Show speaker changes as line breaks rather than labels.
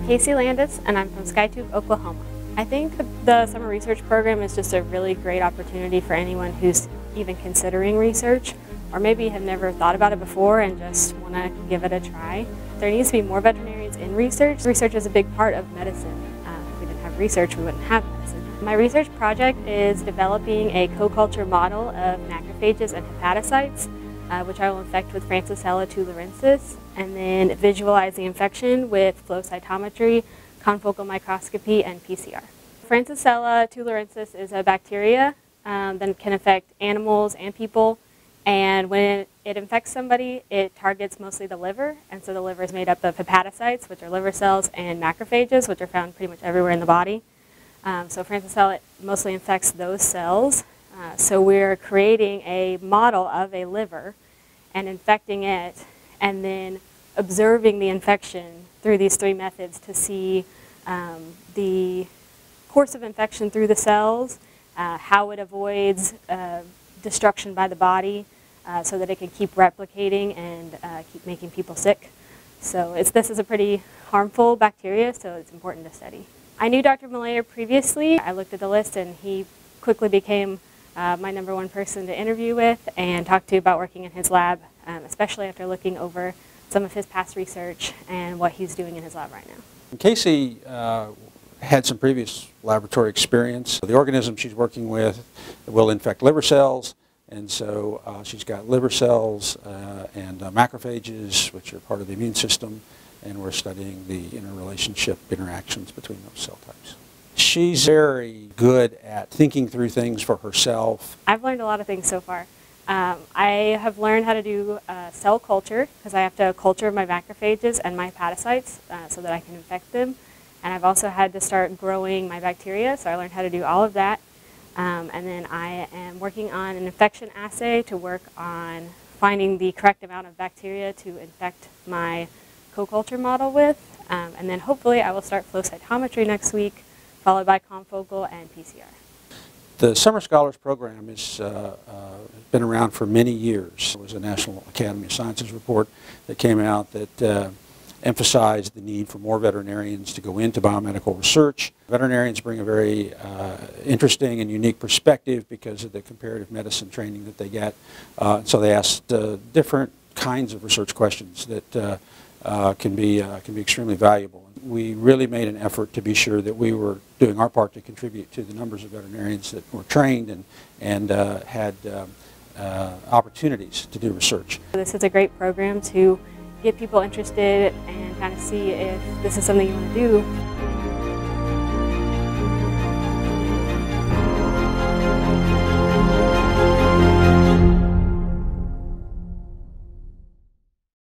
Casey Landis, and I'm from Skytube, Oklahoma. I think the summer research program is just a really great opportunity for anyone who's even considering research, or maybe have never thought about it before and just want to give it a try. There needs to be more veterinarians in research. Research is a big part of medicine. If we didn't have research, we wouldn't have medicine. My research project is developing a co-culture model of macrophages and hepatocytes, which I will infect with Francisella tularensis, and then visualize the infection with flow cytometry, confocal microscopy, and PCR. Francisella tularensis is a bacteria that can affect animals and people, and when it infects somebody, it targets mostly the liver, and so the liver is made up of hepatocytes, which are liver cells, and macrophages, which are found pretty much everywhere in the body. So Francisella mostly infects those cells. So we're creating a model of a liver and infecting it, and then observing the infection through these three methods to see the course of infection through the cells, how it avoids destruction by the body so that it can keep replicating and keep making people sick. So this is a pretty harmful bacteria, so it's important to study. I knew Dr. Malayer previously. I looked at the list and he quickly became my #1 person to interview with and talk to about working in his lab, especially after looking over some of his past research and what he's doing in his lab right now.
Casey had some previous laboratory experience. The organism she's working with will infect liver cells, and so she's got liver cells and macrophages, which are part of the immune system, and we're studying the interrelationship interactions between those cell types. She's very good at thinking through things for herself.
I've learned a lot of things so far. I have learned how to do cell culture, because I have to culture my macrophages and my hepatocytes so that I can infect them. And I've also had to start growing my bacteria, so I learned how to do all of that. And then I am working on an infection assay to work on finding the correct amount of bacteria to infect my co-culture model with. And then hopefully I will start flow cytometry next week, followed by confocal and PCR.
The Summer Scholars Program has been around for many years. There was a National Academy of Sciences report that came out that emphasized the need for more veterinarians to go into biomedical research. Veterinarians bring a very interesting and unique perspective because of the comparative medicine training that they get. So they asked different kinds of research questions that can be extremely valuable. We really made an effort to be sure that we were doing our part to contribute to the numbers of veterinarians that were trained and had opportunities to do research.
This is a great program to get people interested and kind of see if this is something you want to do.